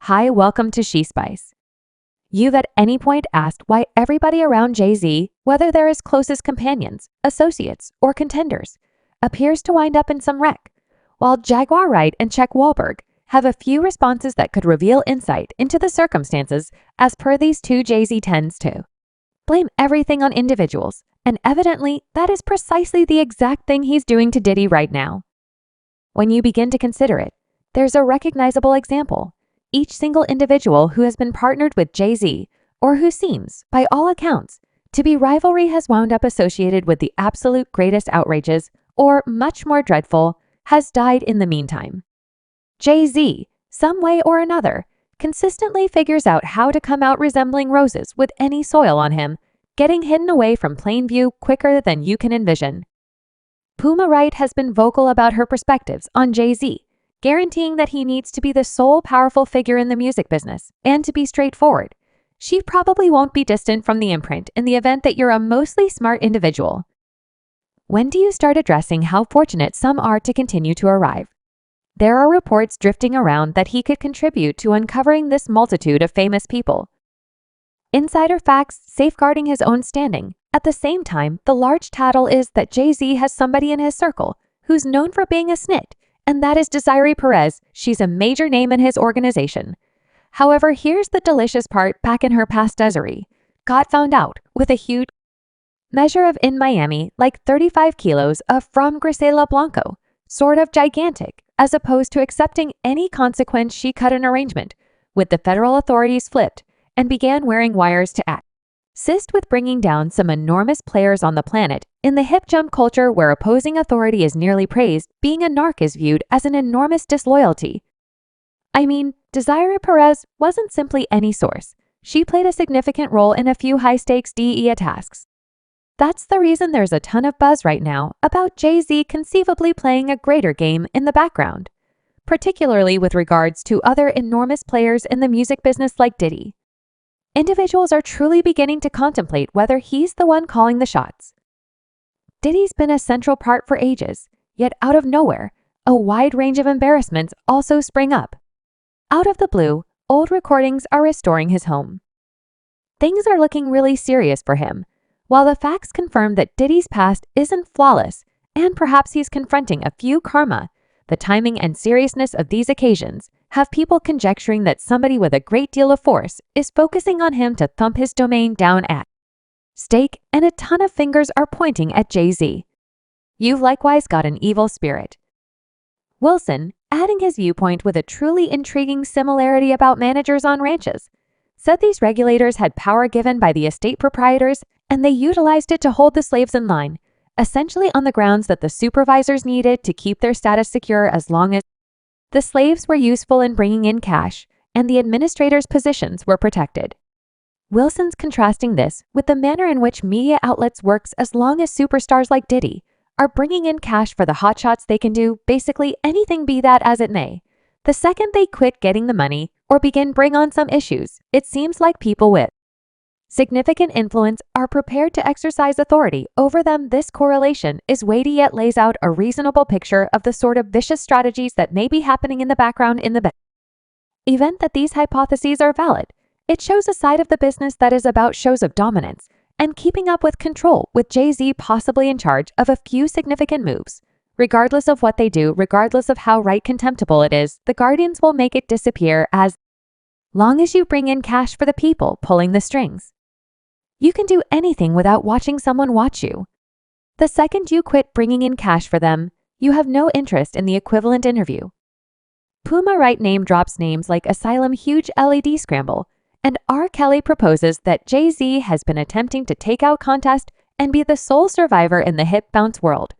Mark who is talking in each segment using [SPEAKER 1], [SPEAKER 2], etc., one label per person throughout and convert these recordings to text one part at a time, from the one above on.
[SPEAKER 1] Hi, welcome to She Spice. You've at any point asked why everybody around Jay-Z, whether they're his closest companions, associates, or contenders, appears to wind up in some wreck, while Jaguar Wright and Wahlberg have a few responses that could reveal insight into the circumstances as per these two Jay-Z tends to blame everything on individuals, and evidently that is precisely the exact thing he's doing to Diddy right now. When you begin to consider it, there's a recognizable example. Each single individual who has been partnered with Jay-Z, or who seems, by all accounts, to be rivalry has wound up associated with the absolute greatest outrages, or much more dreadful, has died in the meantime. Jay-Z, some way or another, consistently figures out how to come out resembling roses with any soil on him, getting hidden away from plain view quicker than you can envision. Puma Wright has been vocal about her perspectives on Jay-Z, guaranteeing that he needs to be the sole powerful figure in the music business and to be straightforward. She probably won't be distant from the imprint in the event that you're a mostly smart individual. When do you start addressing how fortunate some are to continue to arrive? There are reports drifting around that he could contribute to uncovering this multitude of famous people. Insider facts safeguarding his own standing. At the same time, the large tattle is that Jay-Z has somebody in his circle who's known for being a snit, and that is Desiree Perez. She's a major name in his organization. However, here's the delicious part. Back in her past, Desiree got found out with a huge measure of in Miami, like 35 kilos of from Grisela Blanco, sort of gigantic, as opposed to accepting any consequence. She cut an arrangement with the federal authorities, flipped, and began wearing wires to assist with bringing down some enormous players on the planet. In the hip jump culture where opposing authority is nearly praised, being a narc is viewed as an enormous disloyalty. I mean, Desiree Perez wasn't simply any source. She played a significant role in a few high-stakes DEA tasks. That's the reason there's a ton of buzz right now about Jay-Z conceivably playing a greater game in the background, particularly with regards to other enormous players in the music business like Diddy. Individuals are truly beginning to contemplate whether he's the one calling the shots. Diddy's been a central part for ages, yet out of nowhere, a wide range of embarrassments also spring up. Out of the blue, old recordings are restoring his home. Things are looking really serious for him. While the facts confirm that Diddy's past isn't flawless, and perhaps he's confronting a few karma, the timing and seriousness of these occasions have people conjecturing that somebody with a great deal of force is focusing on him to thump his domain down at stake, and a ton of fingers are pointing at Jay-Z. You've likewise got an evil spirit. Wilson, adding his viewpoint with a truly intriguing similarity about managers on ranches, said these regulators had power given by the estate proprietors and they utilized it to hold the slaves in line, essentially on the grounds that the supervisors needed to keep their status secure as long as the slaves were useful in bringing in cash and the administrators' positions were protected. Wilson's contrasting this with the manner in which media outlets works as long as superstars like Diddy are bringing in cash for the hotshots. They can do basically anything, be that as it may. The second they quit getting the money or begin bring on some issues, it seems like people with significant influence are prepared to exercise authority over them. This correlation is weighty yet lays out a reasonable picture of the sort of vicious strategies that may be happening in the background. In the event that these hypotheses are valid, it shows a side of the business that is about shows of dominance and keeping up with control, with Jay-Z possibly in charge of a few significant moves. Regardless of what they do, regardless of how right contemptible it is, the Guardians will make it disappear as long as you bring in cash for the people pulling the strings. You can do anything without watching someone watch you. The second you quit bringing in cash for them, you have no interest in the equivalent interview. Puma Wright name drops names like Asylum, huge LED scramble, and R. Kelly proposes that Jay-Z has been attempting to take out contest and be the sole survivor in the hip bounce world.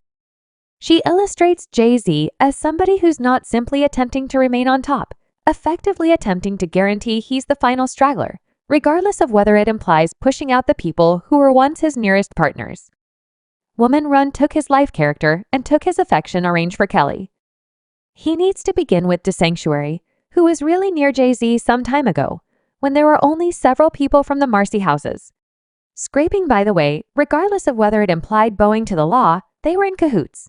[SPEAKER 1] She illustrates Jay-Z as somebody who's not simply attempting to remain on top, effectively attempting to guarantee he's the final straggler, regardless of whether it implies pushing out the people who were once his nearest partners. Woman Run took his life character and took his affection arranged for Kelly. He needs to begin with DeSanctuary, who was really near Jay-Z some time ago, when there were only several people from the Marcy houses. Scraping, by the way, regardless of whether it implied bowing to the law, they were in cahoots.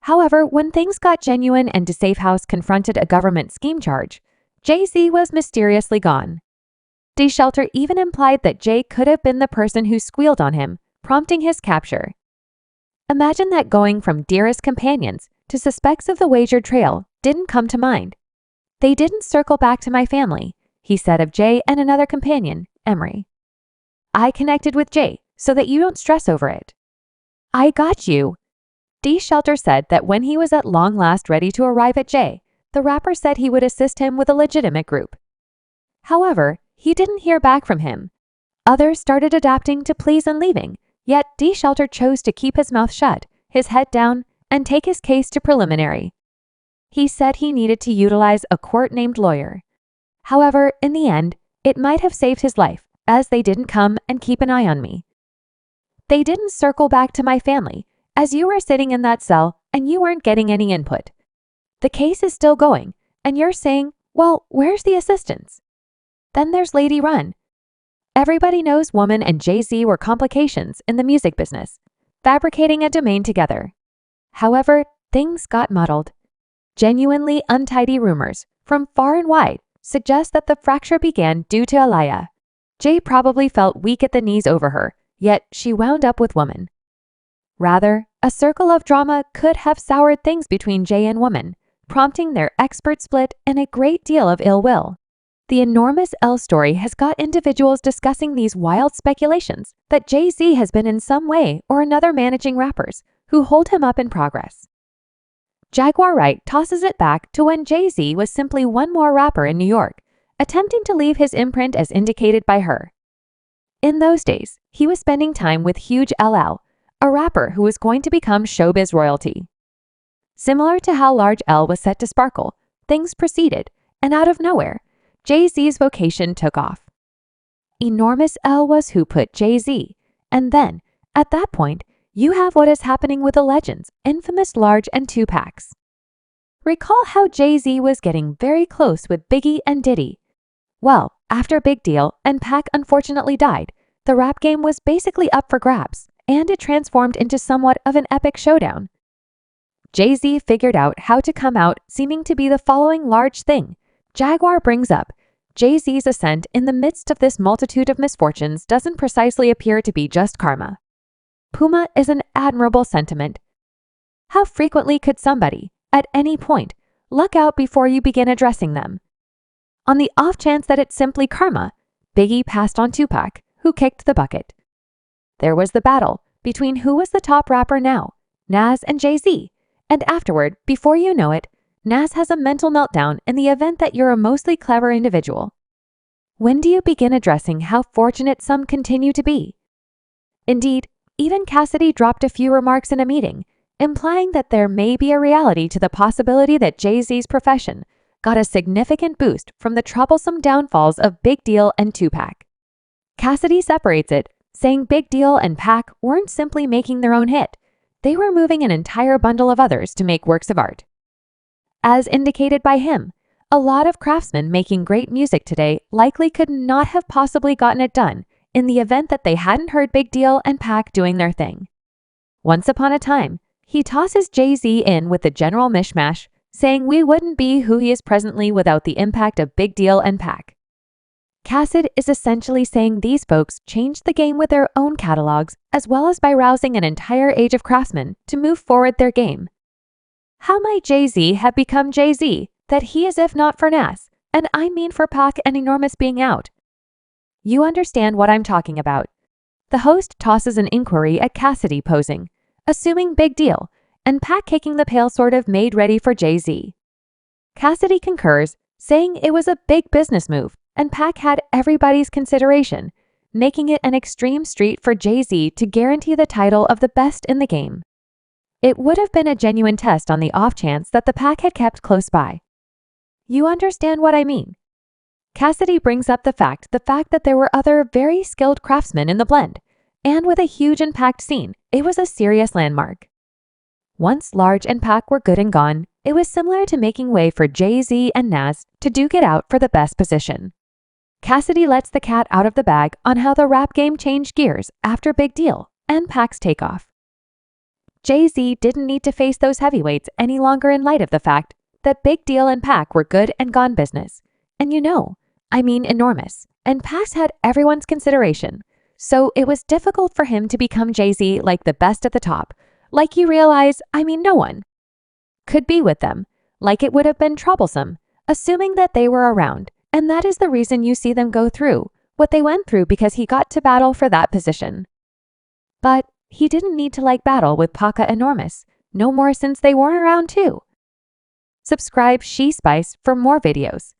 [SPEAKER 1] However, when things got genuine and DeSafe House confronted a government scheme charge, Jay-Z was mysteriously gone. D. Shelter even implied that Jay could have been the person who squealed on him, prompting his capture. Imagine that going from dearest companions to suspects of the wager trail didn't come to mind. They didn't circle back to my family, he said of Jay and another companion, Emery. I connected with Jay so that you don't stress over it. I got you. D. Shelter said that when he was at long last ready to arrive at Jay, the rapper said he would assist him with a legitimate group. However, he didn't hear back from him. Others started adapting to pleas and leaving, yet D. Shelter chose to keep his mouth shut, his head down, and take his case to preliminary. He said he needed to utilize a court-named lawyer. However, in the end, it might have saved his life, as they didn't come and keep an eye on me. They didn't circle back to my family, as you were sitting in that cell and you weren't getting any input. The case is still going, and you're saying, well, where's the assistance? Then there's Lady Run. Everybody knows Woman and Jay-Z were complications in the music business, fabricating a domain together. However, things got muddled. Genuinely untidy rumors from far and wide suggest that the fracture began due to Aliyah. Jay probably felt weak at the knees over her, yet she wound up with Woman. Rather, a circle of drama could have soured things between Jay and Woman, prompting their expert split and a great deal of ill will. The enormous L story has got individuals discussing these wild speculations that Jay-Z has been in some way or another managing rappers who hold him up in progress. Jaguar Wright tosses it back to when Jay-Z was simply one more rapper in New York, attempting to leave his imprint as indicated by her. In those days, he was spending time with Huge LL, a rapper who was going to become showbiz royalty. Similar to how Large L was set to sparkle, things proceeded, and out of nowhere, Jay-Z's vocation took off. Enormous L was who put Jay-Z, and then, at that point, you have what is happening with the legends, infamous Large and Tupacs. Recall how Jay-Z was getting very close with Biggie and Diddy. Well, after Big Deal and Pac unfortunately died, the rap game was basically up for grabs, and it transformed into somewhat of an epic showdown. Jay-Z figured out how to come out seeming to be the following large thing. Jaguar brings up, Jay-Z's ascent in the midst of this multitude of misfortunes doesn't precisely appear to be just karma. Puma is an admirable sentiment. How frequently could somebody, at any point, luck out before you begin addressing them? On the off chance that it's simply karma, Biggie passed on Tupac, who kicked the bucket. There was the battle between who was the top rapper now, Nas and Jay-Z, and afterward, before you know it, Nas has a mental meltdown in the event that you're a mostly clever individual. When do you begin addressing how fortunate some continue to be? Indeed, even Cassidy dropped a few remarks in a meeting, implying that there may be a reality to the possibility that Jay-Z's profession got a significant boost from the troublesome downfalls of Big Deal and Tupac. Cassidy separates it, saying Big Deal and Pac weren't simply making their own hit, they were moving an entire bundle of others to make works of art. As indicated by him, a lot of craftsmen making great music today likely could not have possibly gotten it done in the event that they hadn't heard Big Deal and Pac doing their thing. Once upon a time, he tosses Jay-Z in with the general mishmash, saying we wouldn't be who he is presently without the impact of Big Deal and Pac. Cassid is essentially saying these folks changed the game with their own catalogs as well as by rousing an entire age of craftsmen to move forward their game. How might Jay-Z have become Jay-Z that he is if not for Nas, and I mean for Pac and Enormous being out? You understand what I'm talking about. The host tosses an inquiry at Cassidy posing, assuming Big Deal, and Pac kicking the pail sort of made ready for Jay-Z. Cassidy concurs, saying it was a big business move, and Pac had everybody's consideration, making it an extreme street for Jay-Z to guarantee the title of the best in the game. It would have been a genuine test on the off chance that the Pac had kept close by. You understand what I mean? Cassidy brings up the fact that there were other very skilled craftsmen in the blend, and with a huge and packed scene, it was a serious landmark. Once Large and Pac were good and gone, it was similar to making way for Jay-Z and Nas to duke it out for the best position. Cassidy lets the cat out of the bag on how the rap game changed gears after Big Deal and Pac's takeoff. Jay-Z didn't need to face those heavyweights any longer in light of the fact that Big Deal and Pac were good and gone business, And I mean enormous. And Pax had everyone's consideration. So it was difficult for him to become Jay-Z like the best at the top. Like you realize, no one could be with them. Like it would have been troublesome, assuming that they were around. And that is the reason you see them go through what they went through, because he got to battle for that position. But he didn't need to battle with Paca Enormous. No more, since they weren't around too. Subscribe She Spice for more videos.